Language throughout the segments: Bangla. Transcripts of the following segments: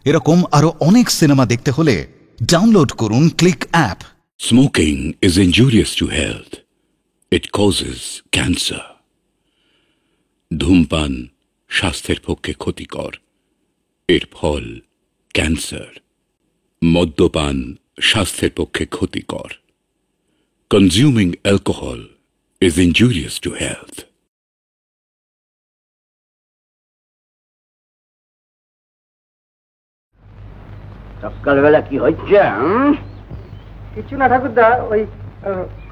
এরকম আরো অনেক সিনেমা দেখতে হলে ডাউনলোড করুন click app. Smoking is injurious to health. It causes cancer. ধূমপান স্বাস্থ্যের পক্ষে ক্ষতিকর, এর ফল ক্যান্সার। মদ্যপান স্বাস্থ্যের পক্ষে ক্ষতিকর। Consuming alcohol is injurious to health. সকালবেলা কি হচ্ছে? কিছু না ঠাকুরদা, ওই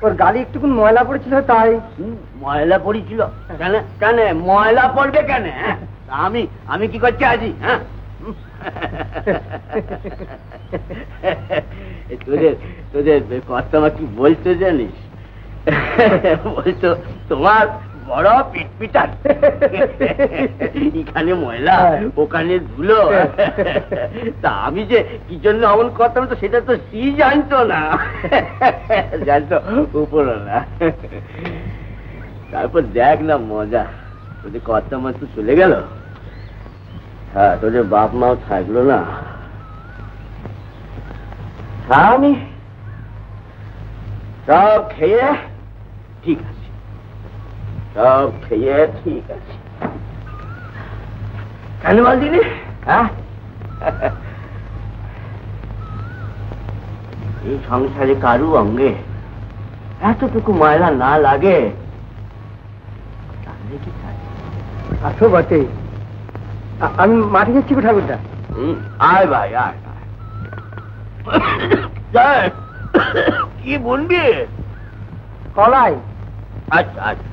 ওর গাড়ি একটুকুন ময়লা পড়েছিল তাই। ময়লা পড়েছিল? কেন কেন ময়লা পড়বে কেন? আমি আমি কি করছি আজ? হ্যাঁ, তোদের তোদের কর্তা কি বলতো জানিস? বলতো তোমার বড় পিটপিটার, এখানে ময়লা ওখানে ধুলো। তা আমি যে কি জন্য অমন করতাম তো সেটা তো সি জানতো না, জানতো উপরওয়ালা। তারপর দেখ না মজা, তোদের কর্তা মা তো চলে গেল, হ্যাঁ তোদের বাপ মাও থাকলো না। আমি সব খেয়ে ঠিক আছে, সব খেয়ে ঠিক আছে। কেন বলছিলি? হ্যাঁ, এই সংসারে কারু অঙ্গে এতটুকু ময়লা না লাগে তাহলে কি থাকে? আসো বটে। আমি মাঠে যাচ্ছি গো ঠাকুরদা। আয় ভাই আয়। কি বলবি? কলাই। আচ্ছা আচ্ছা।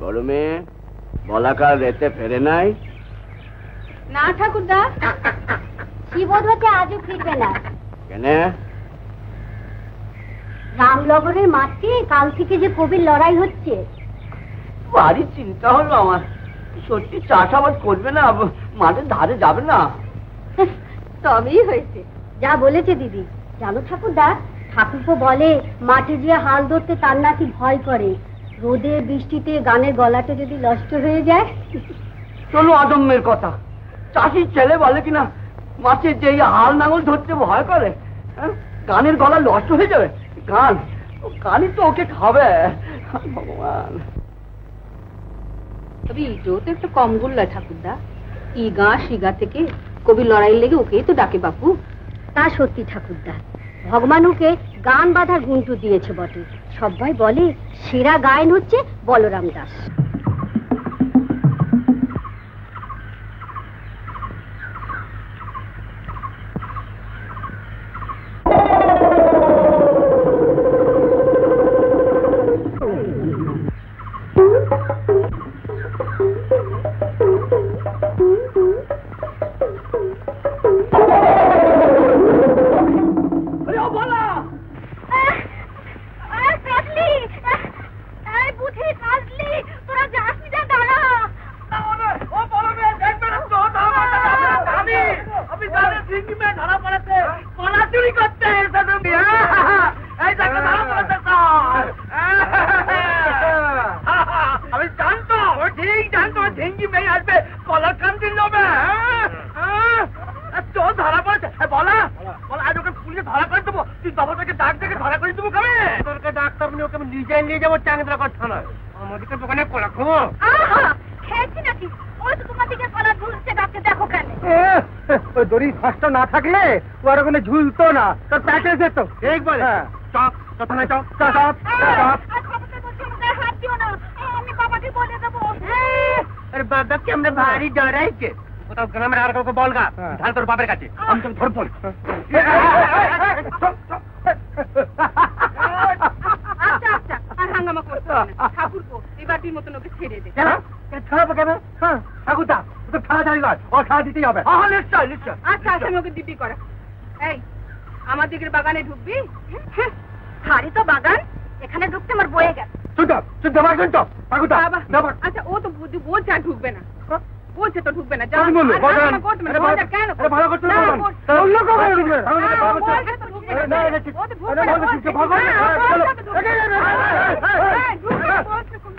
গরমে বলাকার রেতে ফেরে নাই? না ঠাকুরদা, কি বোধ হচ্ছে আজও ফিরবে না। কেন? রামনগরের মাঠে কাল থেকে যে কবির লড়াই হচ্ছে। ভারী চিন্তা হলো আমার, সত্যি চাষাবাদ করবে না, মাঠের ধারে যাবে না? তবেই হয়েছে, যা বলেছে দিদি। জানো ঠাকুরদা, ঠাকুরপো বলে মাঠে গিয়ে হাল ধরতে তার নাকি ভয় করে, রোদে বৃষ্টিতে গানের গলাটা যদি নষ্ট হয়ে যায়। চলো অদম্যের কথা, চাষির ছেলে বলে কিনা মাছের যে হাল নাঙল ধরতে ভয় করে, গানের গলা নষ্ট হয়ে যাবে। গানই তো ওকে খাবে। ভগবান, তবে ইটেও তো একটু কম গুল্লা ঠাকুরদা, ই গা শিগা থেকে কবি লড়াই লেগে ওকেই তো ডাকে বাপু। তা সত্যি ঠাকুরদা, ভগবান ওকে গান বাঁধার গুণটু দিয়েছে বটে। সবাই বলে সেরা গায়ন হচ্ছে বলরাম দাস। না থাকলে ওর ওখানে ঝুলতো না, তোর প্যাটে যেত। ঠিক বলে। চপ কোথায়? Chop chop chop. আমি বাবাকে বলে দেবো। আরে বাবা কি আমরা ভারী ডরাইছে। কোথাও গ্রামের আর কাউকে বলগা, ধান তোর বাপের কাছে, আমি তোকে ধরবো। আচ্ছা আচ্ছা, আর হাঙ্গামা করতে হবে না ঠাকুরপো, এবারটির মতন ওকে ছেড়ে দে। ছাড়াবো কেন? ঠাকুরদা তো খাওয়া দাঁড়িয়ে নয়, ও খাওয়া দিতেই হবে। নিশ্চয় নিশ্চয়। আচ্ছা আচ্ছা, আমি ওকে দিব্যি করা। এই আমার দিকের বাগানে ঢুকবি? হারি তো বাগান, এখানে ঢুকতে আমার বয়ে গেছে। শুনতো ঠাকুরদা। আচ্ছা, ও তো বলছে আর ঢুকবে না। বলছে তো ঢুকবে না, যা। আমি বলবো, আর বলেন। না করতে না, আরে দরজা কেন আরে ভালো করছো না, না, বলেন। বল। অন্য কেউ ভালো ঢুকবে। না, ভালো করছো। বলছে তো ঢুকবে না। না, এটা ঠিক। ও তো ঢুকবে আরে না, ভালো বলছে। করছো, ভালো করছো। না, চলো। বলছে তো ঢুকবে না। এই, ঢুকবে না, বলছে তো।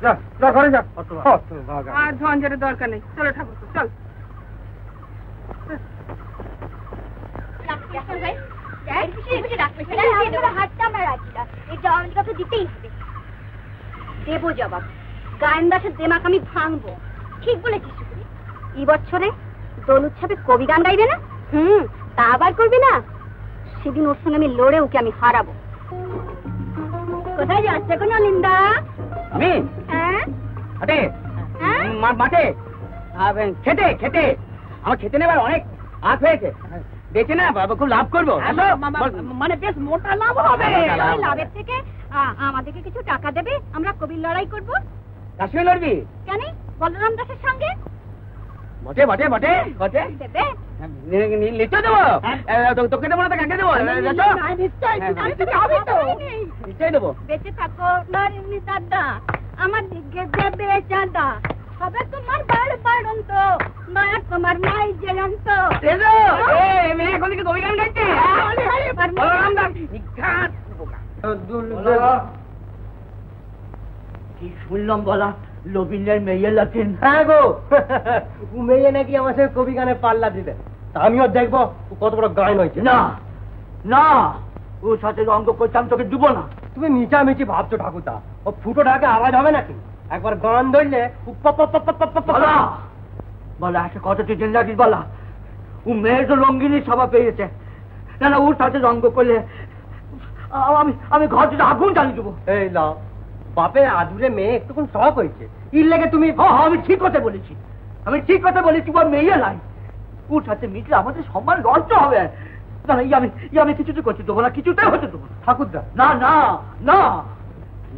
যা, যা ঘরে যা। আর ঝঞ্ঝাটের দরকার নেই, চলো ঠাকুর, চল। দেবো জবাব, গায়েন দাসের দেমাক আমি ভাঙবো। ঠিক বলেছিস শুকুরি। এই বছরে দোল উৎসবে কবি গান গাইবে না? তা আবার করবি না? সেদিন ওর সঙ্গে আমি লড়ে ওকে আমি হারাবো। কোথায় যাচ্ছে কোনো নিন্দা? আমি হ্যাঁ হাটে হ্যাঁ মাঠে খেতে খেতে আমার খেতে নেবার অনেক আখ হয়েছে, বেচে না বাবা খুব লাভ করবো। মানে বেশ মোটা লাভ হবে। ওই লাভের থেকে আমাদেরকে কিছু টাকা দেবে, আমরা কবির লড়াই করব। কার সঙ্গে লড়বি? কেন? বলরাম দাসের সঙ্গে বটে বটে বটে বটে দেবে। নিশ্চয় দেবো। তোকে দেবো না তো কাকে দেবো? নিশ্চয় দেবো। বেঁচে থাকো নরিনী দাদা, আমার দিকে দেবে চাঁদা, হবে তোমার বাড় বাড়ন্ত, মায়া তোমার নাই জেলন্ত। এখন থেকে কবি গান গাইছে। কি শুনলাম বলা লবিনের মেয়ে লাগছেন? হ্যাঁ গো, ও মেয়ে নাকি আমার সাথে কবি গানে পাল্লা দিতে। তা আমিও দেখবো ও কত বড় গান হয়েছে। না না, ওর সাথে রঙ্গ করতাম, তোকে দিব না। তুমি মিছামিছি ভাবছো ঠাকুরদা, ও ফুটো ঢাকে আওয়াজ হবে নাকি? একবার গান ধরলে বলা বলা একটা কথা তুই জেনে রাখিস বলা, ও মেয়ের তো রঙ্গিনী সভা পেয়েছে। না না, ওর সাথে রঙ্গ করলে আমি ঘর থেকে আগুন জ্বালিয়ে দেবো। এই লাও, বাপের আদুরে মেয়ে একটুকুন শখ হয়েছে, ইর লেগে তুমি আমি ঠিক কথা বলেছি, আমি ঠিক কথা বলেছি। ওর মেয়ে নাই, ওর সাথে মিটলে আমাদের সম্মান নষ্ট হবে। না না, আমি কিছুতে করতে দেবো না, কিছুতে হতে দেবো না। ঠাকুরদা। না না না,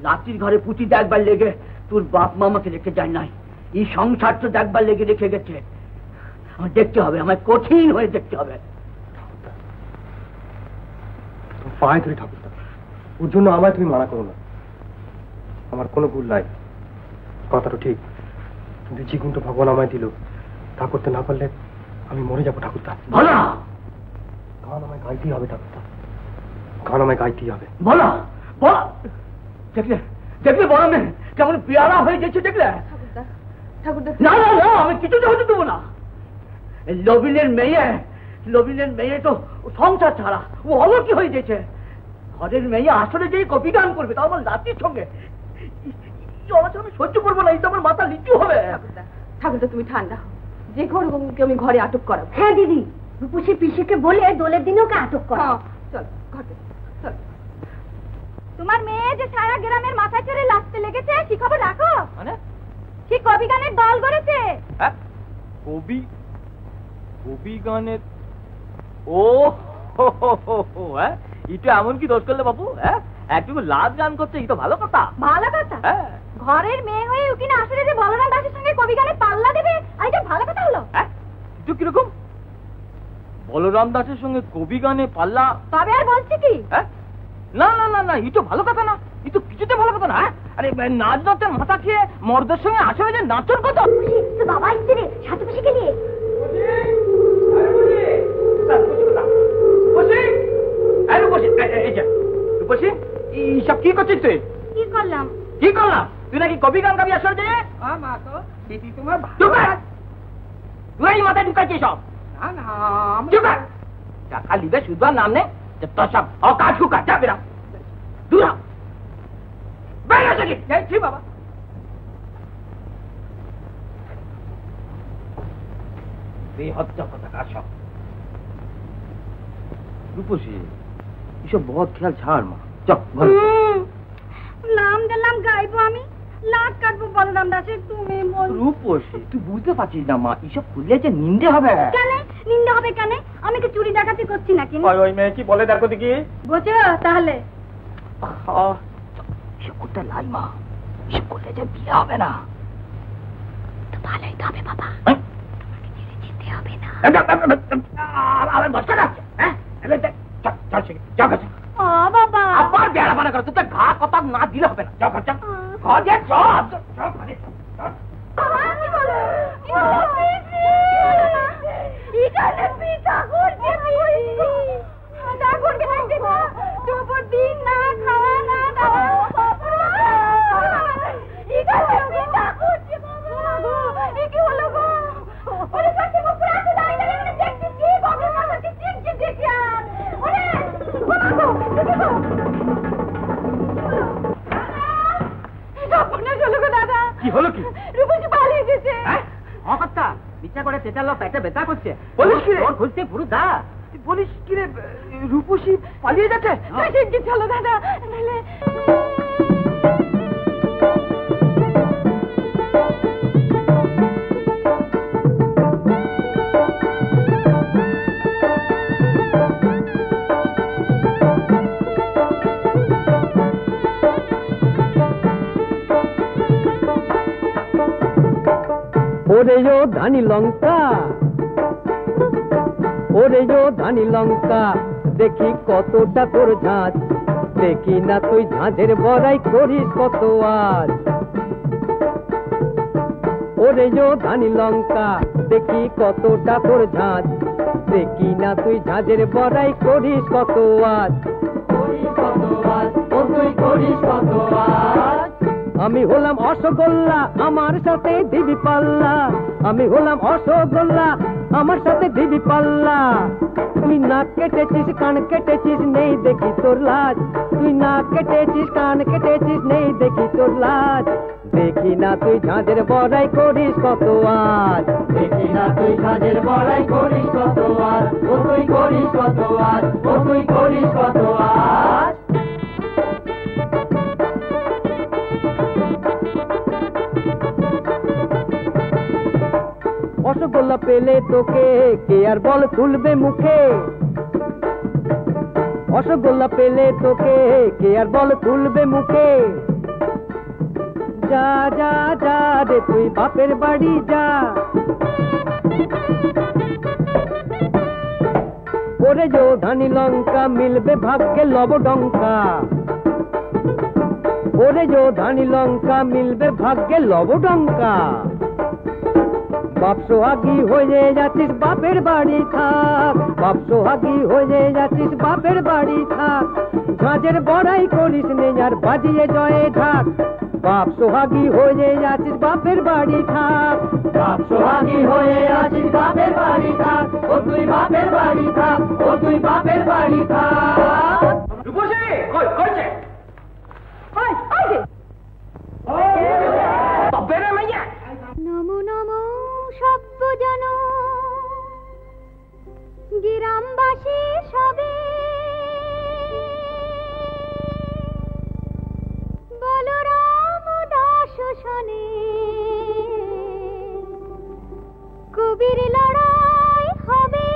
লাতির ঘরে পুঁতি দেখবার লেগে তোর বাপ মামাকে রেখে যায় নাই, এই সংসার তো দেখবার লেগে রেখে গেছে। আমার দেখতে হবে, আমার কঠিন হয়ে দেখতে হবে। পায়ে ধরি ঠাকুরদা, ওর জন্য আমায় তুমি মানা করো না। আমার কোনো ভুল নাই, কথাটা ঠিক, কিন্তু যে গুণটা ভগবান আমায় দিল তা করতে না পারলে আমি মরে যাবো ঠাকুরদা। বলা গান আমায় গাইতেই হবে ঠাকুরদা, গান আমায় গাইতেই হবে। বলা বলা, দেখলে দেখলে বড় মেয়ে কেমন পেয়ারা হয়ে গেছে, দেখলে? ঠাকুরদা, না না না, আমি কিছুতে হতে দেবো না। লবিনের মেয়ে তো সংসার ছাড়া ও অলকি হয়ে গেছে। ঘরের মেয়ে আসলে যে কপি গান করবে, তাও আমার লাতির সঙ্গে, আমি সহ্য করবো না, এই তো আমার মাথা নিচু হবে। ঠাকুরদা তুমি ঠান্ডা হও, যে ঘর আমি ঘরে আটক করাবো। হ্যাঁ দিদি, রূপসী পিসিকে বলে দোলের দিনে ওকে আটক করো। চল ঘরে চল। তোমার মেয়ে যে সারা গ্রামের মাথায় চড়ে লাচতে লেগেছে, কি খবর রাখো? মানে সে কবি গানের দল গড়েছে। কবি গানের? ও এটা এমন কি দোষ করলে বাবু? একটু লাভ গান করছে, এই তো ভালো কথা। ভালো কথা? ঘরের মেয়ে হয়ে উকিনা আসলে যে বলরাম দাসের সঙ্গে কবি গানে পাল্লা দেবে, আর এটা ভালো কথা হলো? একটু কিরকম বলরাম দাসের সঙ্গে কবি গানে পাল্লা? তবে আর বলছি কি? না না না না, এই তো ভালো কথা না, এই তো কিছুতে ভালো কথা না। আরে নাচ নাচের মাথা খেয়ে মর্দের সঙ্গে আসলে যে নাচর কথা। তো বাবা আসছে রে, সাথে পিসিকে নিয়ে। সব কি করছিস তুই? কি করলাম? কি করলাম? তুই নাকি কবি গান গাবি আসল যে? তুই মাথায় ঢুকাচ্ছিস সব? টাকা লিবে শুধু আর নাম নেই, তোর সব অকাজ হুকা যা বেরা দূর বেরিয়ে বাবা। রূপসী, এসব বহুত খেয়াল ছাড় মা, চল ঘরে। নাম দিলাম গাইবো আমি, লাখ কাটবো বলরাম দাসের, তুমি বল। রূপসী, তুই বুঝতে পারছিস না মা, এসব খুললে যে নিন্দে হবে। কেন নিন্দা হবে? কেন? আমি কি চুরি ডাকাতি করছি নাকি? ওই মেয়ে কি বলে দেখো দেখি। বোঝো তাহলে? এসব করতে লাই মা, এসব করলে যে বিয়ে হবে না। তো ভালোই তো হবে বাবা, তোমাকে ছেড়ে যেতে হবে না। আমার বসকা যাচ্ছে, হ্যাঁ? চল চল চল বাবা আবার বেড়া বানা করো, তুই তো ঘা কথা না দিলে হবে না। যা ঘর যা, ঘর যা, চল চল ঘরে চল। কি হলো কি? রূপসী পালিয়ে গেছে। অকর্তা বিচার করে চেঁচালো, পেটে ব্যথা করছে। বলিস কি রে? ওর খুঁজতে পুরো দা। বলিস কি রে, রূপসী পালিয়ে যাচ্ছে? চলো দাদা, নাহলে ওরে ও ধানি লঙ্কা, ওরে ও ধানি লঙ্কা, দেখি কতটা তোর ঝাঁজ, দেখি না তুই ঝাঁঝের বড়াই করিস কত আজ। ওরে ও ধানি লঙ্কা, দেখি কতটা তোর ঝাঁজ, দেখি না তুই ঝাঁঝের বড়াই করিস কত আজ। আমি হলাম অসগোল্লা, আমার সাথে দিবি পাল্লা, আমি হলাম অসগোল্লা, আমার সাথে দিবি পাল্লা। তুই নাক কেটেছিস, কান কেটেছিস, নেই দেখি তোর লাজ, তুই নাক কেটেছিস, কান কেটেছিস, নেই দেখি তোর লাজ। দেখি না তুই ঝাঁঝের বড়াই করিস কত আজ, দেখি না তুই ঝাঁঝের বড়াই করিস কত আজ, ও তুই করিস কত আজ, ও তুই করিস কত আজ। রসগোল্লা পেলে তোকে কে আর বল তুলবে মুখে, রসগোল্লা পেলে তোকে কে আর বল তুলবে মুখে। যা যা যা রে তুই বাপের বাড়ি যা, ওরে যো ধানি লঙ্কা, মিলবে ভাগ্যে লবডঙ্কা, ওরে যো ধানি লঙ্কা, মিলবে ভাগ্যে লবডঙ্কা। বাপ সোহাগী হয়ে যাচ্ছিস, বাপের বাড়ি থাক, বাপ সোহাগী হয়ে যাচ্ছিস, বাপের বাড়ি থাক। ঝাঁঝের বড়াই করিস নে আর বাজিয়ে জয়ে ঢাক, বাপ সোহাগী হয়ে যাচ্ছিস, বাপের বাড়ি থাক, বাপ সোহাগী হয়ে আছিস, বাপের বাড়ি থাক, ও তুই বাপের বাড়ি থাক, ও তুই বাপের বাড়ি থাক। রূপসী কই কইছে? তবে রে মাইয়া, নমো নমো সব্যজন গ্রামবাসী সবে, বলরাম দাস শোনে কবির লড়াই হবে।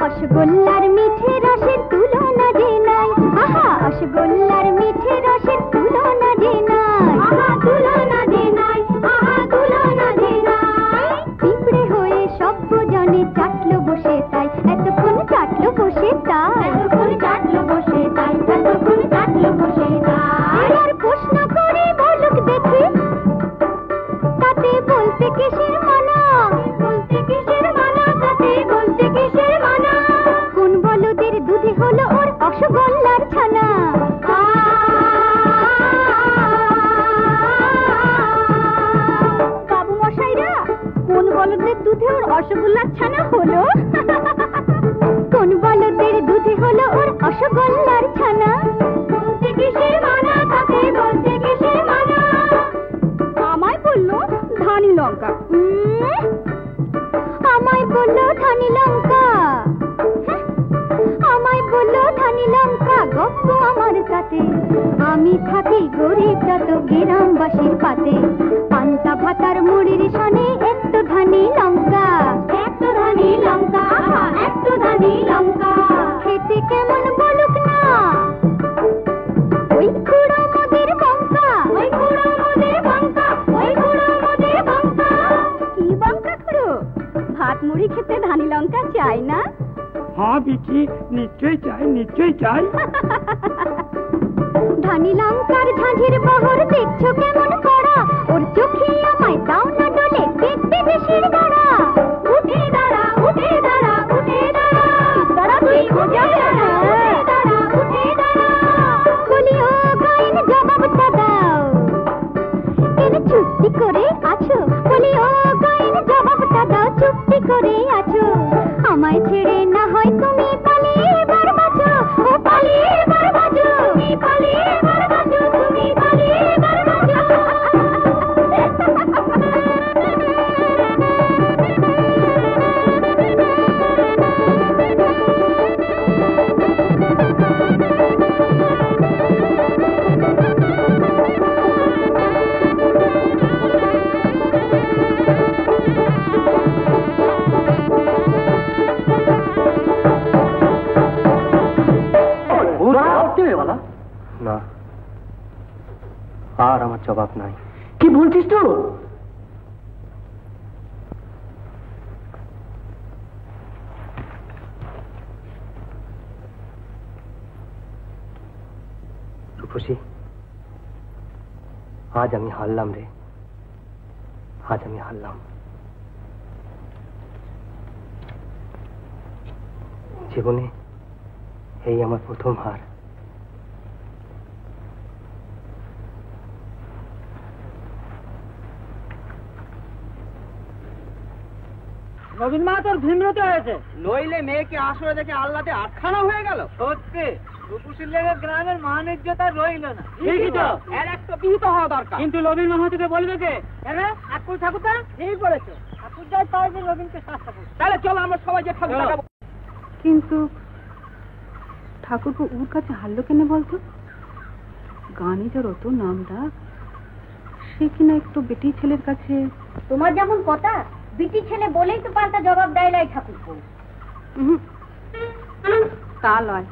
রসগোল্লার মিঠে রসের তুলনা যে নাই, আহা রসগোল্লার মিঠে রসের তুলনা যে নাই, আহা তুলনা যে নাই, আহা তুলনা যে নাই। পিঁপড়ে হয়ে সব্যজনে চাটলো বসে তাই, এতক্ষণ চাটলো বসে তাই, এতক্ষণ চাটলো বসে তাই, এতক্ষণ চাটলো বসে তাই। আমি থাকি গরিব যত গ্রামবাসীর পাতে, পান্তা ভাতার মুড়ির সনে একটু ধানি লঙ্কা, একটু ধানি লঙ্কা, একটু ধানি লঙ্কা, খেতে কেমন বলুক না ওই খুড়ো মোদের বঙ্কা, ওই খুড়ো মোদের বঙ্কা, ওই খুড়ো মোদের বঙ্কা। কি বঙ্কা খুড়ো, ভাত মুড়ি খেতে ধানি লঙ্কা চাই না? হ্যাঁ বিটি, নিশ্চয়ই চাই, নিশ্চয়ই চাই। ধানি লঙ্কার ঝাঁঝের বহর দেখছো কেমন করা, ওর চোখে আমায় দাও না ডলে দেখতে দেশের দাঁড়া। উঠে দাঁড়া, উঠে দাঁড়া, উঠে দাঁড়া, দাঁড়া তুই উঠে দাঁড়া, উঠে দাঁড়া, উঠে দাঁড়া। বলি ও গাইন জবাবটা দাও, কেন চুপটি করে আছো? বলি ও গাইন জবাবটা দাও, চুপটি করে আছো? আমায় ছেড়ে না হয় তুমি পালিয়ে এবার বাঁচো, ও পালিয়ে এবার বাঁচো, তুমি পালিয়ে এবার বাঁচো, তুমি পালিয়ে এবার বাঁচো। না, আর আমার জবাব নাই। কি বলছিস তো? রূপসী, আজ আমি হারলাম রে, আজ আমি হারলাম। জীবনে এই আমার প্রথম হার। নবীন মা তোর ভিমরতে হয়েছে, নইলে মেয়েকে আসরে দেখে আল্লাতে আটখানা হয়ে গেল। সত্যি রূপসীর লেগে গ্রামের মান ইজ্জত আর রইল না। ঠিকই তো, এর একটা বিহিত হওয়া দরকার। কিন্তু নবীন মহাতিকে বলবে কে? ঠাকুর ঠাকুরটা ঠিক বলেছো, ঠাকুর যাই তাই যে নবীনকে শাস্তি করবে। তাহলে চলো আমরা সবাই যে ঠাকুর দেখাবো। কিন্তু ঠাকুরপো ওর কাছে হারলো কেন বলতো? গানে যার অত নাম ডাক, সে কিনা একটু বেটি ছেলের কাছে। তোমার যেমন কথা, বিটি ছেলে বলেই তো পাল্টা জবাব দেয় লাই ঠাকুরপো। তা লয়,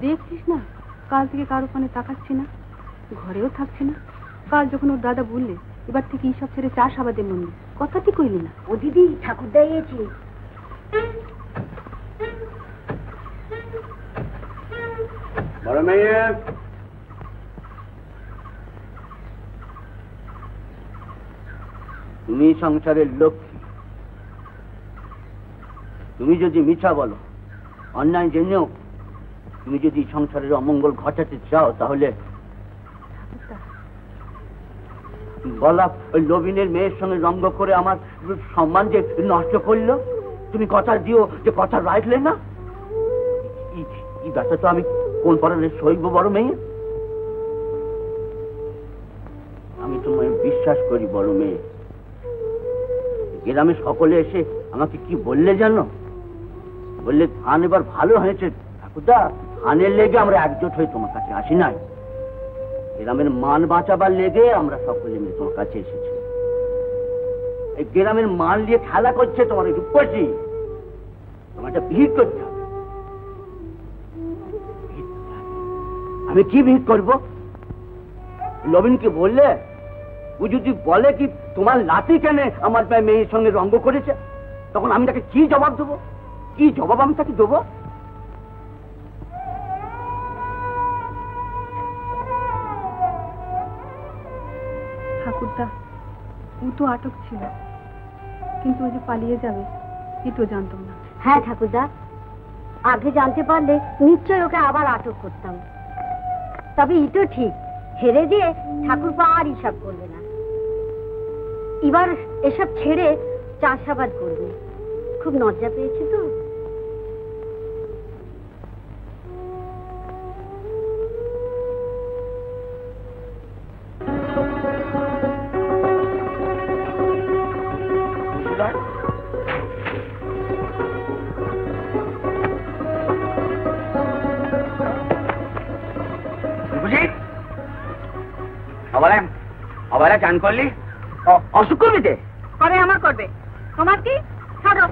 দেখছিস না কাল থেকে কারো পানে তাকাচ্ছি না, ঘরেও থাকছি না। কাল যখন ওর দাদা বললে এবার থেকে এইসব ছেড়ে চাষাবাদে মন দিই, কথাটি কইলি না। ও দিদি, ঠাকুর দাঁড়িয়েছি। বড় মেয়ে, তুমি সংসারের লক্ষ্মী। তুমি যদি মিছা বলো, অন্যায় জেনেও তুমি যদি সংসারের অমঙ্গল ঘটাতে চাও, তাহলে বলা ওই নবীনের মেয়ের সঙ্গে রঙ্গ করে আমার সম্মান যে নষ্ট করলো, তুমি কথা দিও যে কথা রাখলে না। এই ব্যাপারটা তো আমি কোন পরালে সইব বড় মেয়ে? আমি তোমায় বিশ্বাস করি বড় মেয়ে। গ্রামে সকলে এসে আমাকে কি বললে জানো? বললে ধান এবার ভালো হয়েছে ঠাকুরদা, ধানের লেগে আমরা একজোট হয়ে তোমার কাছে আসি নাই, গ্রামের মান বাঁচাবার লেগে আমরা সকলে মিলে তোমার কাছে এসেছি। এই গ্রামের মান নিয়ে খেলা করছে তোমার রূপসী, তোমার একটা ভিড় করতে হবে। আমি কি ভিড় করবো? নবীনকে বললে ও যদি বলে কি তোমার লাঠি কেন আমার মেয়ের সঙ্গে রঙ্গ করেছে, তখন আমি তাকে কি জবাব দেবো? কি জবাব আমি তাকে দেবো? ঠাকুরদা, ও তো আটক ছিল, কিন্তু ওই যে পালিয়ে যাবে এটাও জানতাম না। হ্যাঁ ঠাকুরদা, আগে জানতে পারলে নিশ্চয় ওকে আবার আটক করতাম। তবে ইটো ঠিক, হেরে দিয়ে ঠাকুরপা আর হিসাব করবে না, এবার এসব ছেড়ে চাষাবাদ করবে। খুব লজ্জা পেয়েছে তো। বুঝি অবালা চান করলি অসুখ করবি তে করে আমার করবে তোমার কি ছাড়ো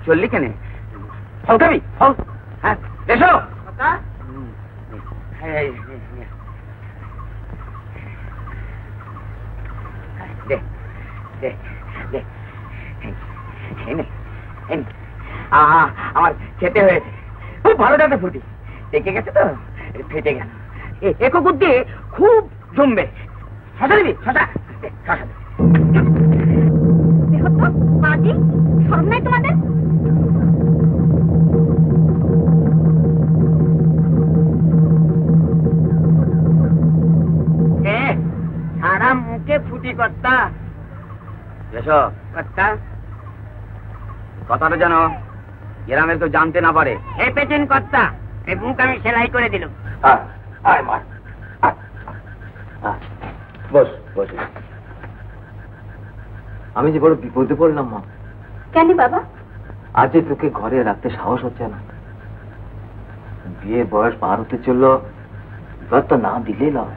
চললি কেন ফল খাবি ফল হ্যাঁ এসো দে দে দে আমার খেতে হয়েছে খুব ভালো যাতে ফুটি দেখে গেছে তো ফেটে গেল একো বুদ্ধি খুব জমবে শশা দিবি শশা শশা মাঝি শরম নাই তোমাদের? সারা মুখে ফুটি কর্তা এসো কর্তা কথাটা যেন গ্রামের কেউ জানতে না পারে এ পেটেন কর্তা এই মুখ আমি সেলাই করে দিলাম বস বস আমি যে বড় বিপদে পড়লাম মা। কেন বাবা? আজ যে তোকে ঘরে রাখতে সাহস হচ্ছে না। বিয়ে বয়স পার হতে চললো, এবার তো না দিলেই নয়।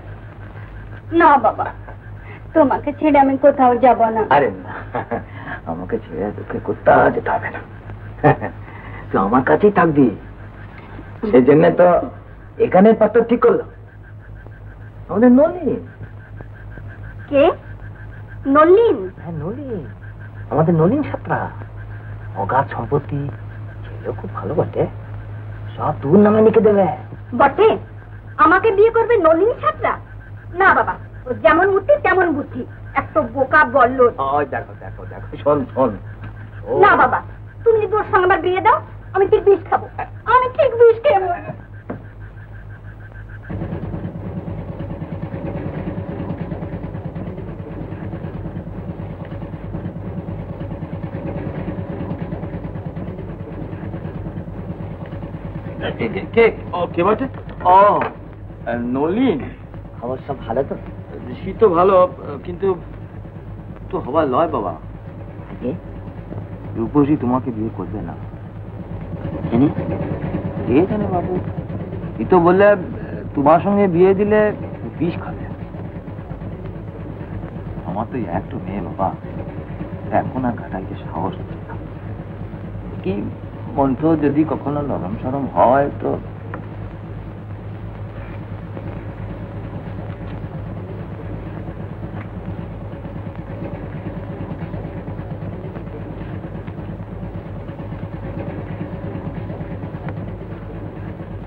না বাবা, তোমাকে ছেড়ে আমি কোথাও যাব না। আরে না, আমাকে ছেড়ে তোকে কোথাও যেতে হবে না। তুই আমার কাছেই থাকবি, সেই জন্য তো এখানে পাত্র ঠিক করলাম। আমাদের নলিন। কে? নলিন? হ্যাঁ নলিন, আমাদের নলিন ছাত্রা। অগাধ সম্পত্তি, ছেলেও খুব ভালো বটে, সব তোর নামে লিখে দেবে। বটে? আমাকে বিয়ে করবে নলিন ছাত্রা? না বাবা, ও যেমন মূর্তি তেমন বুদ্ধি, এত বোকা বলল। দেখো দেখো দেখো, শোন শোন। না বাবা, তুমি যদি ওর সঙ্গে আমার বিয়ে দাও, আমি ঠিক বিষ খাবো, আমি ঠিক বিষ খেয়ে মরবো। কে বটে? ও নলিন। খবর সব ভালো তো? শীত ভালো, কিন্তু তো হবার লয় বাবা। রূপসী তোমাকে বিয়ে করবে না। কে জানে বাবু, ই তো বললে তোমার সঙ্গে বিয়ে দিলে বিষ খাবে। আমার তো একটু মেয়ে বাবা, এখন আর ঘাটাইতে সাহস হচ্ছে না। কি মন্ত্র যদি কখনো নরম সরম হয় তো।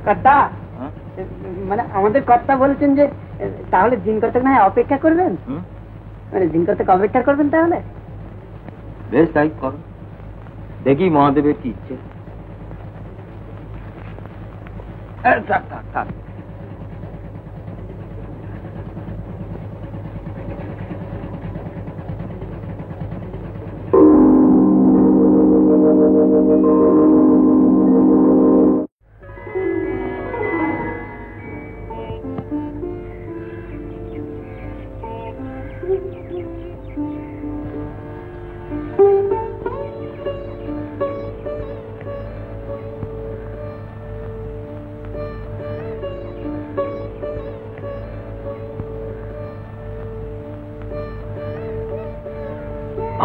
কর্তা, মানে আমাদের কর্তা বলছেন যে তাহলে দিন কতক না অপেক্ষা করবেন, মানে দিন কতক অপেক্ষা করবেন তাহলে। বেশ তাই কর, দেখি মহাদেবের কি ইচ্ছে। থাক থাক থাক।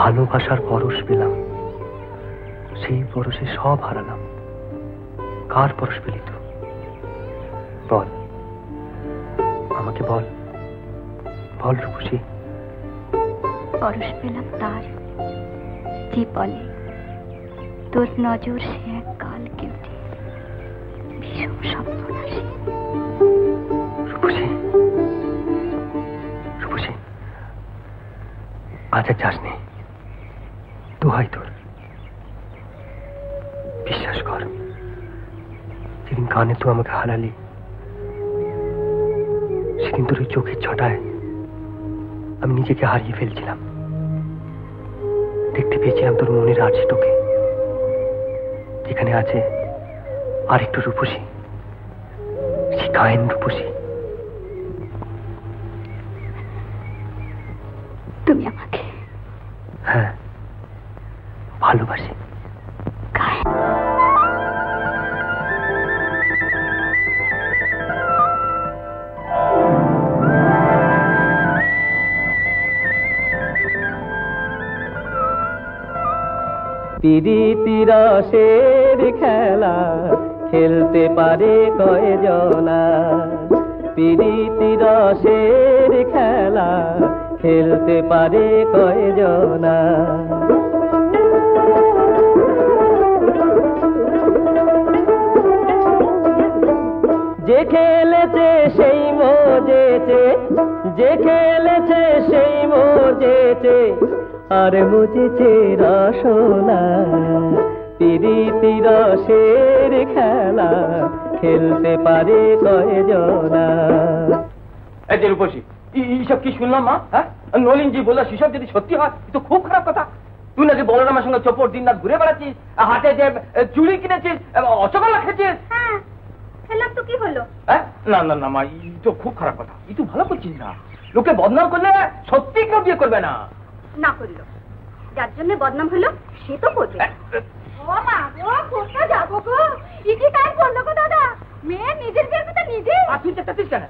ভালোবাসার পরশ পেলাম, সেই পরশে সব হারালাম। কার পরশ পেলি তো? বল আমাকে, বল বল রূপসী। পরশ পেলাম তার, যে বলে তোর নজর সে এক কাল কেটে ভীষণ সর্বনাশী। রূপসী, রূপসী, আজ আর যাস নে, দোহাই তোর, বিশ্বাস কর। যেদিন কানে তুই আমাকে হারালি, সেদিন তোর ওই চোখের ছটায় আমি নিজেকে হারিয়ে ফেলছিলাম। দেখতে পেয়েছিলাম তোর মনের আর্টসটকে, যেখানে আছে আর একটু রূপসী, সে গায়েন রূপসী। তুমি আমাকে? হ্যাঁ, ভালোবাসি। পিরিতি রসের খেলা খেলতে পারে কয়জনা, পিরিতি রসের খেলা খেলতে পারে কয়জনা। যে খেলেছে সেই মজেছে, যে খেলেছে সেই মজেছে, আর বুঝেছে রসনা। পিরিতি রসের খেলা খেলতে পারে কয়জনা। এই যে রূপসী, এইসব কি শুনলাম মা? হ্যাঁ, নলিন জি বললো সেসব যদি সত্যি হয় তো খুব খারাপ কথা। তুই নাকি বলরামের সঙ্গে চোপড় দিন রাত ঘুরে বেড়াচ্ছিস, হাটে যে চুড়ি কিনেছিস, অচকলা খেয়েছিস। হ্যাঁ খেলাম তো কি হলো? না না না মা, এই তো খুব খারাপ কথা, এই তো ভালো করছিস না। লোকে বদনাম করলে সত্যি কেউ বিয়ে করবে না। না করলো, যার জন্য বদনাম হলো সে তো করবে। ও মা গো, কোথায় যাবো গো? ইকি কাজ করলো গো দাদা, মেয়ে নিজের বিয়ের কথা নিজে। আর তুই চেষ্টাতিস কেন?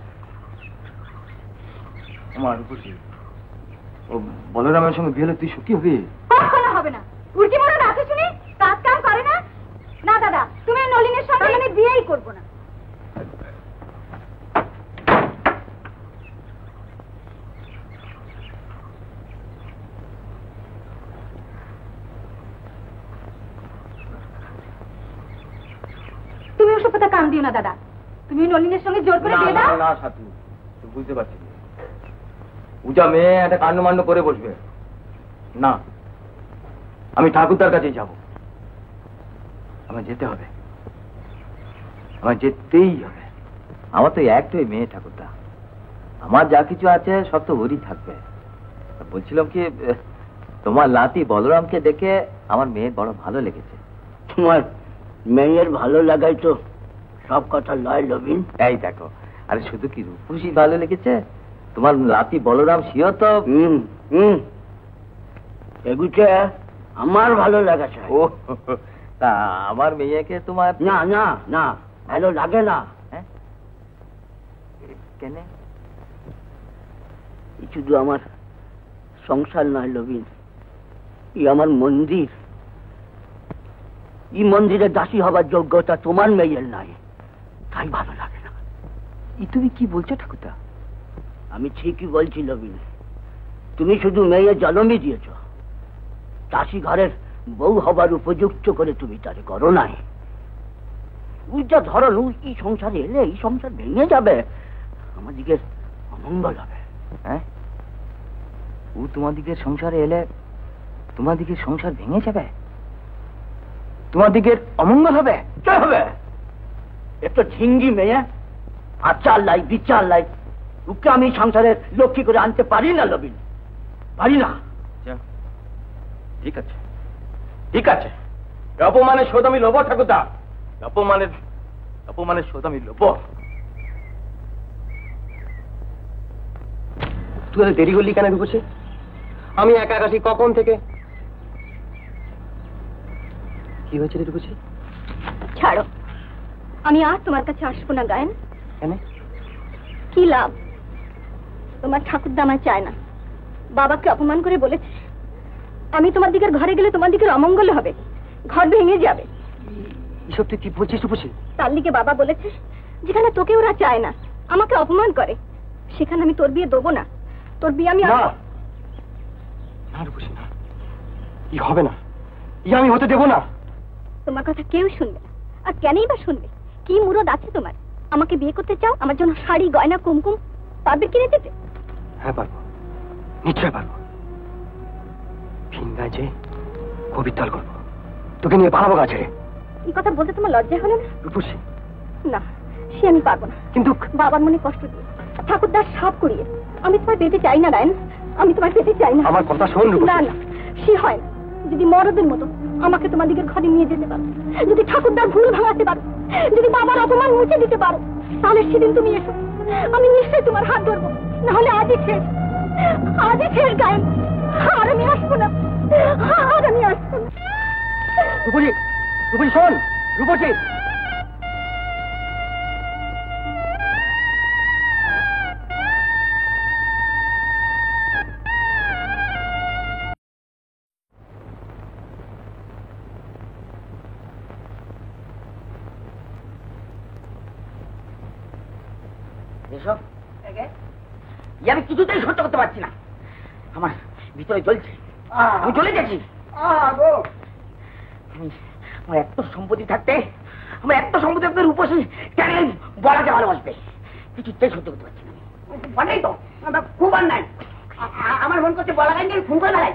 আমার রূপসী, ও বলরামের সঙ্গে বিয়ে হলে তুই সুখী হবি? কখনো হবে না। উর্কি মনে আছে শুনি, কাজ কাম করে না। না দাদা, তুমি নলিনের সঙ্গে আমি বিয়েই করবো না। তুমি ওসব কথা কান দিও না দাদা, তুমি নলিনের সঙ্গে জোর করে বিয়ে দাও। না সাথু, তুই বুঝতে পারছিস উজা মেয়ে একটা কাণ্ডমান্য করে বসবে না। আমি ঠাকুরদার কাছে যাব, আমার যেতে হবে, আমার যেতেই হবে। আমার তো একটাই মেয়ে ঠাকুরদা, আমার যা কিছু আছে সব তো ওরই থাকবে। বলছিলাম কি, তোমার নাতি বলরামকে দেখে আমার মেয়ের বড় ভালো লেগেছে। তোমার মেয়ের ভালো লাগাই তো সব কথা লয় লবিন। এই দেখো, আরে শুধু কি রূপসী ভালো লেগেছে, তোমার নাতি বলরাম সিও তো। এগুছে আমার ভালো লাগাছে। ও তা আমার মেয়েকে তোমার? না না না, ভালো লাগে না। হ্যাঁ কেন? শুধু আমার সংসার নয় লবিন, ই আমার মন্দির। এই মন্দিরে দাসী হবার যোগ্যতা তোমার মেয়ের নাই, তাই ভালো লাগে না। তুমি কি বলছো ঠাকুরদা? আমি ঠিকই বলছি লবিন, তুমি শুধু মেয়ে জন্মই দিয়েছ, দাসী ঘরের বউ হবার উপযুক্ত করে তুমি তারে করো নাই। উল্টা ধরো, এই সংসারে এলে এই সংসার ভেঙে যাবে, আমাদিকে অমঙ্গল হবে। হ্যাঁ, ও তোমাদিকের সংসারে এলে তোমাদিকের সংসার ভেঙে যাবে, তোমাদিকের অমঙ্গল হবে। কে হবে? একটা ঝিঙ্গি মেয়ে, আচার লাই বিচার লাই, ওকে আমি সংসারের লক্ষ্মী করে আনতে পারি না লবিন, পারি না। ঠিক আছে ঠিক আছে, অপমানের শোধ আমি লোব ঠাকুরদা, অপমানের শোধ আমি লোব। তুই দেরি করলি কেন রূপসী? আমি একা একাশি কখন থেকে। কি হয়েছে রে রূপসী? ছাড়ো, আমি আর তোমার কাছে আসবো না গায়েন। কেন? কি লাভ? তোমার ঠাকুরদা আমায় চায় না, বাবাকে অপমান করে বলেছে আমি তোমার দিকের ঘরে গেলে তোমার দিকের অমঙ্গল হবে, ঘর ভেঙে যাবে। এসব তুই কি বলছিস রূপসী? তার দিকে বাবা বলেছে যেখানে তোকে ওরা চায় না, আমাকে অপমান করে, সেখানে আমি তোর বিয়ে দেবো না। তোর বিয়ে আমি না রূপসী, না, ই হবে না, ই আমি হতে দেবো না। তোমার কথা কেউ শুনবে না, আর কেনই বা শুনবে? কি মুরদ আছে তোমার? আমাকে বিয়ে করতে চাও, আমার জন্য শাড়ি গয়না কুমকুম পারবে কিনে দিতে? হ্যাঁ পারবো, নিশ্চয় পারবো। ভিন্দায় যে কবিতাল করবো, তোকে নিয়ে পালাবো গাছে। এই কথা বলতে তোমার লজ্জা হলো না? রূপসী, না, সে আমি পারবো না। কিন্তু বাবার মনে কষ্ট দিয়ে, ঠাকুরদার সাপ করিয়ে আমি তোমার পেতে চাই না রায়ন, আমি তোমার পেতে চাই না। আমার কথা শোন রূপসী। না না, সে হয় না। যদি মরদের মতো আমাকে তোমার দিকের ঘরে নিয়ে যেতে পারো, যদি ঠাকুরদার ভুল ভাঙাতে পারো, যদি বাবার অপমান মুছে দিতে পারো, তাহলে সেদিন তুমি এসো, আমি নিশ্চয়ই তোমার হাত ধরবো। না হলে আজই শেষ, আজই শেষ গায়েন। আর আমি আসবো না, আর আমি আসবো না। রূপসী, রূপসী শোন, রূপসী। এসব আমি কিছুতেই সহ্য করতে পারছি না, আমার ভিতরে জ্বলছে, আমি চলে যাচ্ছি। আমার এত সম্পত্তি থাকতে, আমার এত সম্পত্তি থাকতে রূপসী কেন বলাকে ভালোবাসবে, কিছুতেই সহ্য করতে পারছি না। বলেই তো খুব আর নাই, আমার মন করছে বলা গান ফোন করে বেড়াই।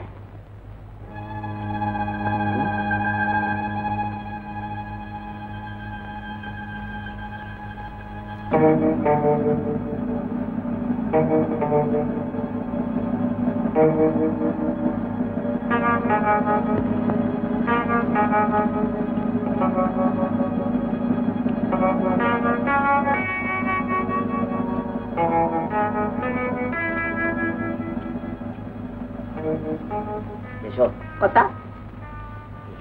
কথা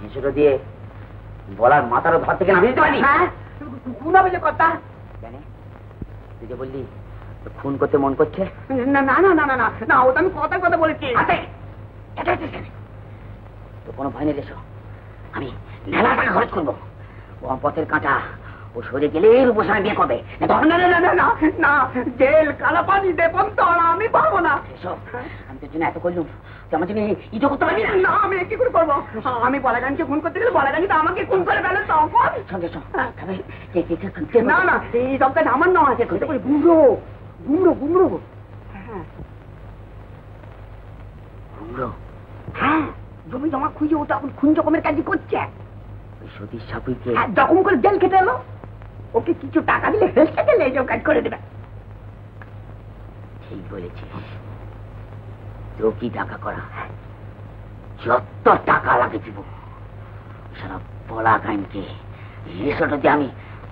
হেসুটো দিয়ে বলার মাথার ধর থেকে নামিয়ে দিতে পারি। খুন হবে যে কথা জানে, তুই যে বললি খুন করতে মন করছে। না না না না না না, ওটা আমি কথার কথা বলেছি। তো কোনো ভয় নেই এসো, আমি মেলা টাকা খরচ করবো। ও পথের কাঁটা ও সরে গেলে রূপসায় বিয়ে করবে। না না না না না, জেল কালা পানি দেবন তো আমি পাবো না। এসো, আমি তোর জন্য এত করলুম, আমার জন্য ইটো করতে পারবি না। না, আমি কি করে করবো? আমি বলাগানকে খুন করতে গেলে বলাগানি তো আমাকে খুন করে ফেলে তখন। না না, এই সব কাজ আমার নয়, গুমড়ো গুমড়ো গুমড়ো। গুমড়ো? হ্যাঁ, জমি জমা খুঁজে ও তো এখন খুন জখমের কাজই করছে। ওই সতীশ সাপুইকে জখম করে জেল খেতে এলো, ওকে কিছু টাকা দিলে হেসে গেলে এইসব কাজ করে দেবে। ঠিক বলেছিস, কি টাকা করা, যত টাকা লাগে দিব, সারা বলা গানকে হেসোটাতে আমি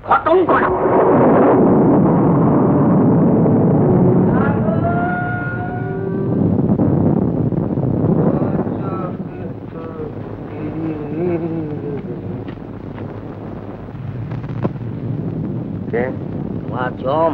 খতম করা। জম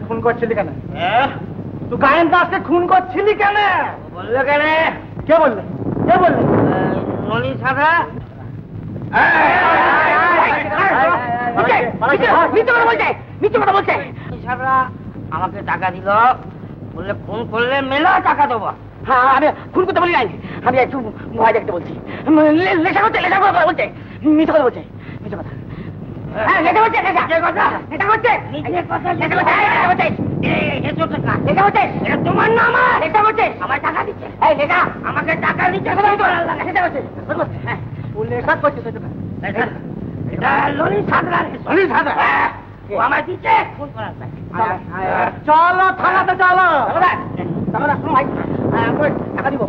খুন করছিলি কেন? তুই গায়েন দাসকে খুন করছিলি কেন? বললে কেন? কে বললে? কে বললে? ননি সাদা। আমাকে টাকা দিল, বললে খুন করলে মেলা টাকা দেবো। হ্যাঁ, আমি খুন করতে বলি নাই, আমি একটু ভয় দেখতে বলছি। লেখা করছে, লেখা কথা বলছে, মিথ্যা কথা বলছে, মিথ্যা কথা। তোমার না আমার, এটা করছে আমার টাকা দিচ্ছে, আমাকে টাকা দিচ্ছে। লেখা করছে আমার দিচ্ছে। চলো থানাতে, চলো টাকা দিব,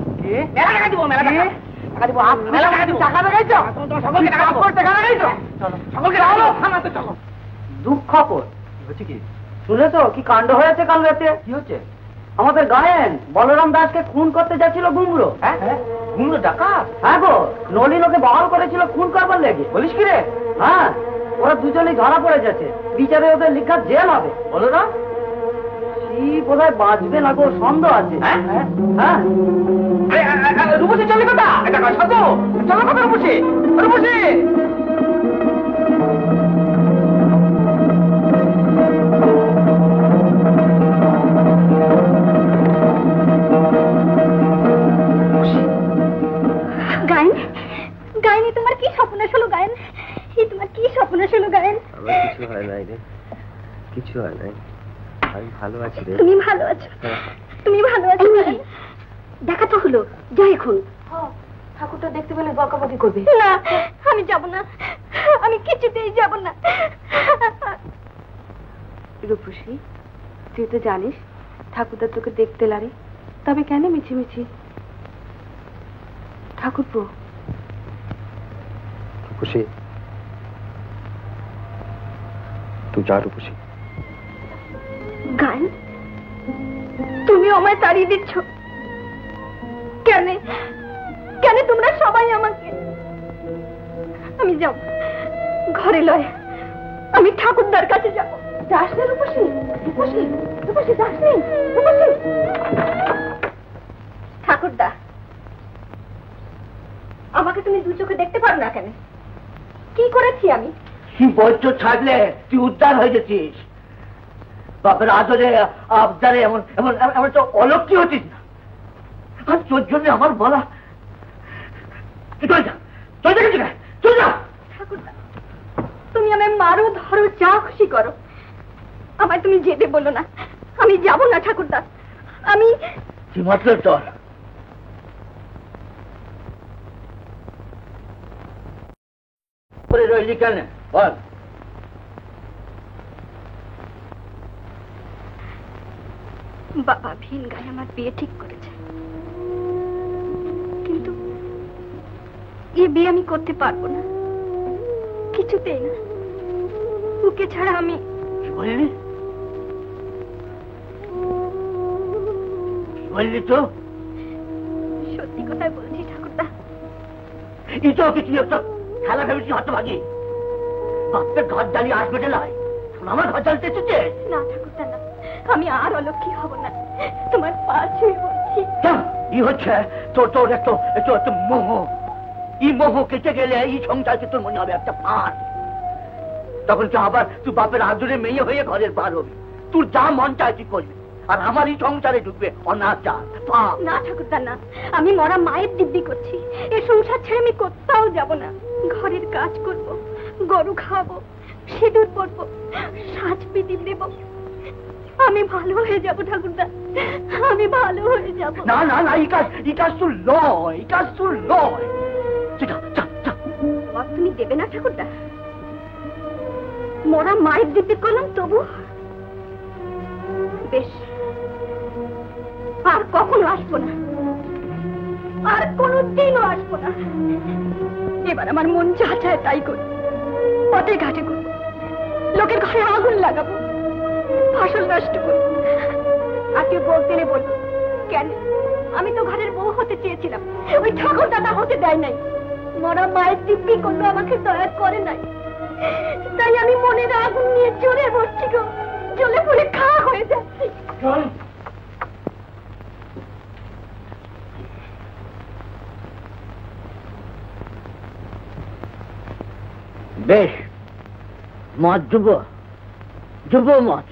মেলা টাকা দিব, মেলা টাকা দিব, মেলা টাকা দিব। টাকা দেখাইছ সকলকে, টাকা দেখাইছ সকলকে। থানাতে চলো। দুঃখ খবর হচ্ছে কি শুনেছো? কি কাণ্ড হয়েছে কাল রাতে? কি হচ্ছে? আমাদের গায়েন বলরাম দাসকে খুন করতে যাচ্ছিল গুমড়ো। গুমড়ো ডাকাত? হ্যাঁ গো, নলিন ওকে বহাল করেছিল খুন করবার লেগে। বলিস কি রে? হ্যাঁ, ওরা দুজনেই ধরা পড়ে যাচ্ছে, বিচারে ওদের লিখা জেল হবে। বলো না, বোধহয় বাঁচবে না গো, সন্দেহ আছে। হ্যাঁ, রূপসী চলে কথা, চলো কথা রূপসী, রূপসী। না শোনো গায়েন। আমার কিছু হয় নাই রে, কিছু হয় নাই, আমি ভালো আছি রে। তুমি ভালো আছো? তুমি ভালো আছো? দেখা তো হলো, যাই এখন। ঠাকুরটা দেখতে পেলে বকাবকি করবে। না, আমি যাব না, আমি কিছুতেই যাব না। রূপসী, তুই তো জানিস ঠাকুরদা তোকে দেখতে লাগে, তবে কেন মিছিমিছি? ঠাকুরপো, রূপসী, তুই যা রূপসী। গান, তুমি আমায় তাড়িয়ে দিচ্ছ কেন? কেন তোমরা সবাই আমাকে? আমি যাব, ঘরে লয়, আমি ঠাকুরদার কাছে যাব। যাস না রূপসী, রূপসী, রূপসী, যাস নি রূপসী। ঠাকুরদা, আমাকে তুমি দু চোখে দেখতে পারো না কেন? কি করেছি আমি? কি বছর ছাড়লে তুই উদ্ধার হয়ে গেছিস। বাপের আদরে আবদারে এমন এমন এমন তো অলক্ষী হচ্ছিস না। আর তোর জন্য আমার বলা, চলে যা, চলে যা, চলে যা। ঠাকুরদা, তুমি আমায় মারো, ধরো, যা খুশি করো, আমায় তুমি যেতে বলো না। আমি যাব না ঠাকুরদা, আমি। কি মতলব তোর? রইলি কেন বল? বাবা ভিন গায়ে আমার বিয়ে ঠিক করেছে, কিন্তু এ বিয়ে আমি করতে পারবো না, কিছুতেই না। ওকে ছাড়া আমি। কি বললি? বললি তো? সত্যি কথাই বলছি ঠাকুরদা। এই তো কিছু একটা খেলা ভেবেছি হতভাগী। বাপের ঘর জ্বালিয়ে আসবে লাই, আমার ঘর জ্বালতে এসেছে। না ঠাকুরদা না, আমি আর অলক্ষী হব না, তোমার পা ছুঁয়ে বলছি। ই হচ্ছে তোর তোর একটু একটু একটু মোহ। এই মোহ কেটে গেলে এই সংসারকে তোর মনে হবে একটা পান। তখন তো আবার তুই বাপের আদরে মেয়ে হয়ে ঘরের বার হবি, তোর যা মন চায় তুই করবি, আর আমার এই সংসারে ঢুকবে অনাচার। না ঠাকুরদা না, আমি মরা মায়ের দিব্যি করছি, এই সংসার ছেড়ে আমি কোথাও যাব না। ঘরের কাজ করব, গরু খাবো, সিঁদুর পরবো, সাজ পিদিম দেব, আমি ভালো হয়ে যাব ঠাকুরদা, আমি ভালো হয়ে যাব। না না না, এই কাজ তোর লয়, এই কাজ তোর লয়। তুমি দেবে না ঠাকুরদা? মরা মায়ের দিব্যি করলাম তবু বেশ, আর কখনো আসবো না, আর কোনদিনও আসবো না। এবার আমার মন যা চায় তাই করি, পথে ঘাটে করবো, লোকের ঘরে আগুন লাগাবো, ফসল নষ্ট করবো। আর কেউ বলতে নেই বলবো কেন? আমি তো ঘরের বউ হতে চেয়েছিলাম, ওই ঠাকুর দাদা হতে দেয় নাই। মরা মায়ের দিব্যি করলো, আমাকে দয়া করে নাই, তাই আমি মনের আগুন নিয়ে জ্বলে বসছি গো, জ্বলে পড়ে খাওয়া হয়ে যাচ্ছি। বেশ, মদ যুব যুব মদ,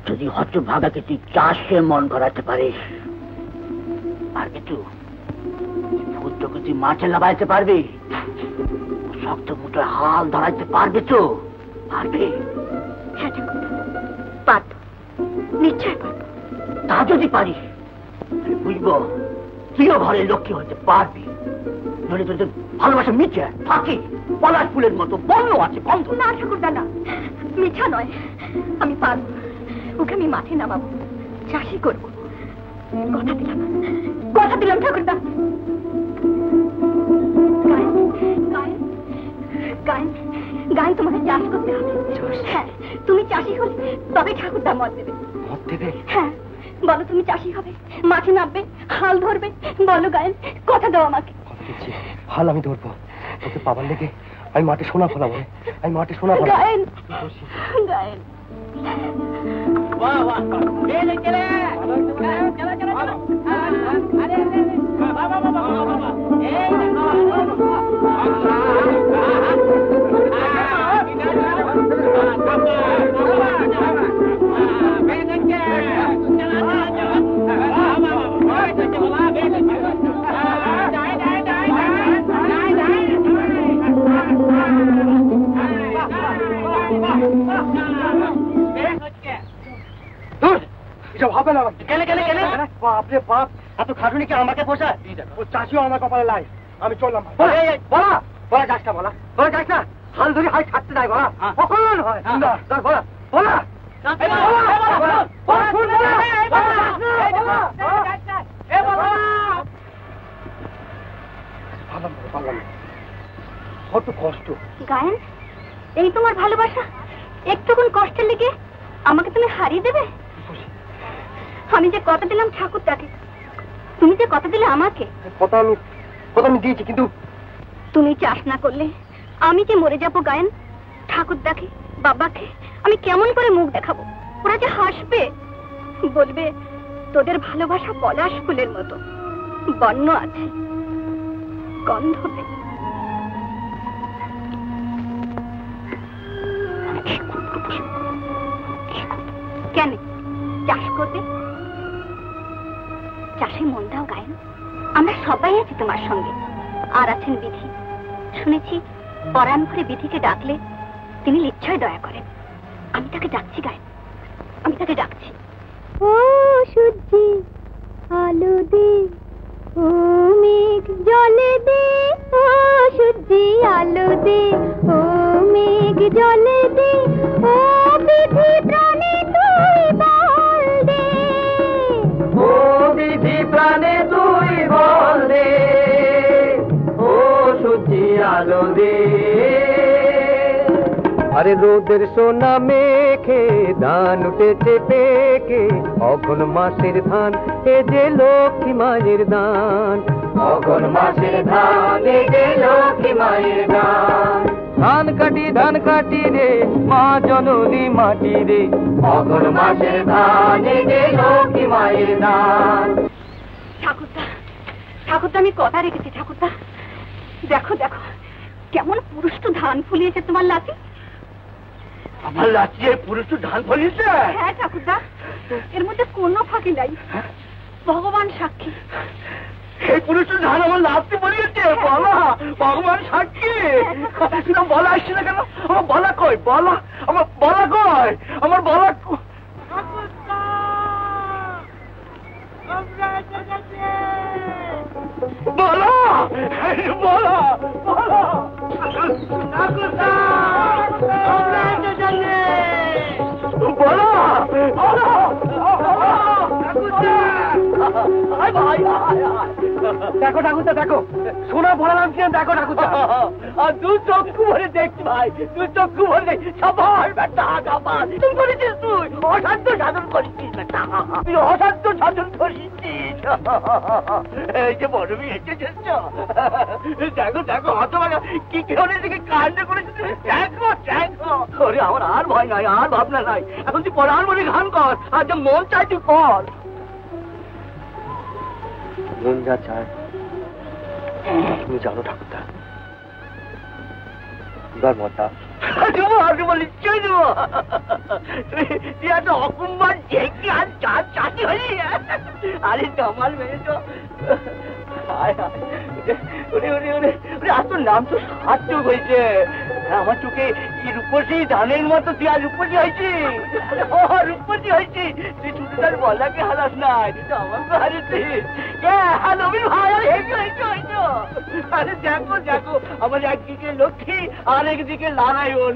যদি হচ্ছ ভাগাকে তুই চাষে মন করাতে পারিস, আর কিছু ভূতকে তুই মাঠে লাগাইতে পারবি, শক্ত মুঠো হাল ধরাইতে পারবি তো? পারবি? হ্যাঁ ঠাকুর, পারব, নিশ্চয় পারব। তা যদি পারিস বুঝবো তুইও ঘরে লক্ষ্মী হতে পারবি। নইলে তোদের ভালোবাসা মিছে ফাঁকি পলাশ ফুলের মতো বন্ধ আছে, বন্ধ। না ঠাকুরদা না, মিঠা নয়, আমি পারবো, ওকে আমি মাঠে নামাবো, চাষি করবো, কথা দিলাম, কথা দিলাম ঠাকুরদা। গান তোমাকে চাষ করতে হবে। হ্যাঁ, তুমি চাষি হলে তবে ঠাকুরদা মত দেবে। মত দেবে? হ্যাঁ, বলো তুমি চাষি হবে, মাঠে নামবে, হাল ধরবে, বলো গায়েন, কথা দাও আমাকে। হাল আমি ধরবো, তোকে পাবার লেগে আমি মাঠে সোনা ফলাবো, আমি মাঠে সোনা ফলাবো। গায়েন, গায়েন। এসব হবে না। কেন কেন কেন? বাপরে বাপ, এত খাটুনি কি আমাকে পোষায়? ও চাষিও আমার কপালে লাই। আমি চললাম। বলা বলা যাস না, বলা বলা যাস না। হাল ধরে হাল ছাড়তে নাই বলা, কখন হয়? বলা বলা কত কষ্ট। গায়েন, এই তোমার ভালোবাসা? একটুকুন কষ্টের লেগে আমাকে তুমি হারিয়ে দেবে? আমি যে কথা দিলাম ঠাকুরদাকে, তুমি যে কথা দিলে আমাকে। কথা আমি দিয়েছি, কিন্তু তুমি চাষ না করলে আমি যে মরে যাবো গায়েন। ঠাকুরদাকে, বাবাকে আমি কেমন করে মুখ দেখাবো? ওরা যে হাসবে, বলবে তোদের ভালোবাসা পলাশ ফুলের মতো, বর্ণ আছে, গন্ধ নেই। কেন চাষ করবে? চাষে মন দাও গায়েন, আমরা সবাই আছি তোমার সঙ্গে। আর আছেন বিধি, শুনেছি পরাণ করে বিধিকে ডাকলে তিনি নিশ্চয় দয়া করেন। আমি তাকে ডাকছি গায়েন, আমি তাকে ডাকছি। ও সূর্যি আলো দে, ও মেঘ জলে দে, ও সূর্যি আলো দে, ও মেঘ জলে দে, ও বিধি প্রাণে তুই বল দে, ও বিধি প্রাণে তুই বল দে, ও সূর্যি আলো দে। আরে রোদের সোনা মেখে ধান উঠেছে পেকে, অঘন মাসের ধান এ যে লক্ষ্মী মায়ের দান, অঘন মাসের ধান এ যে লক্ষ্মী মায়ের দান। ধান কাটি রে মা জননী মাটি রে, অঘন মাসের ধান এ যে লক্ষ্মী মায়ের দান। ঠাকুরদা, ঠাকুরদা আমি কথা রেখেছি। ঠাকুরদা দেখো দেখো কেমন পুরুষ্ট ধান ফুলিয়েছে তোমার লাঠি। আমার লাচিয়ে পুরুষ ধান ফলিয়েছে? হ্যাঁ ঠাকুরদা, এর মধ্যে কোনো ফাঁকি নাই, ভগবান সাক্ষী। এই পুরুষ ধান আমার লাচি ফলিয়েছে? বলা, ভগবান সাক্ষী। বলা আসছে না কেন? আমার বলা কই? বলা, আমার বলা কই? আমার বলা বলা বলা বলা দেখো ঠাকুরদা, দেখো সোনা ভরা নামছি। দেখো ঠাকুরদা, আর দু চক্ষু ভরে দেখছি ভাই, দু চক্ষু ভরে দেখছি। সবার বেটা গাবাস তুই করেছিস, তুই অসাধ্য সাধন করেছিস বেটা, তুই অসাধ্য সাধন করেছিস। এই যে বড় মেয়ে এসেছিস, দেখো দেখো হতভাগা কি কেউনের দিকে কাণ্ড করেছিস। দেখো দেখো, ওরে আমার আর ভয় নাই, আর ভাবনা নাই। এখন তুই পড়ার মনে গান কর, আর যা মন চাই তুই কর। মন যা চায় তুমি জানো ঠাকুরদা, এবার মতা দেবো, নিশ্চয়ই দেবো। তুই এত অকুম্বার জেগে আর চাষি হলি। আরে আমার মেয়ে তো আজ তোর নাম তো সার্থক হয়েছে। আমার চোখে এই রূপসী ধানের মতো তুই আর রূপসী হয়েছিস। রূপসী হয়েছিস তুই, শুধু তার বলাকে হারাস নাই, তুই তো আমাকে হারিয়েছিস। নবীন ভাই আর হেঁটে হয়েছে হয়েছো। আরে দেখো দেখো, আমার একদিকে লক্ষ্মী আর একদিকে নারায়ণ।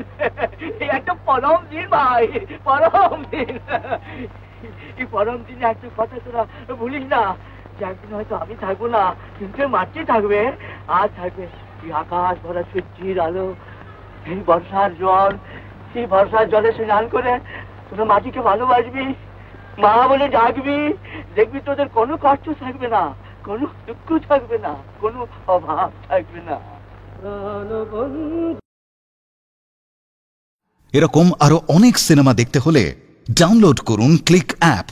এই একটা পরম দিন ভাই, পরম দিন। এই পরম দিনে একটা কথা তোরা ভুলিস না, যে একদিন হয়তো আমি থাকবো না, কিন্তু মাটি থাকবে, আর থাকবে এই আকাশ ভরা সূর্যের আলো, এই বর্ষার জল। সেই বর্ষার জলে স্নান করে তোরা মাটিকে ভালোবাসবি, মা বলে ডাকবি। দেখবি তোদের কোনো কষ্ট থাকবে না, কোনো দুঃখ থাকবে না, কোনো অভাব থাকবে না। এরকম আরো অনেক সিনেমা দেখতে হলে ডাউনলোড করুন ক্লিক অ্যাপ।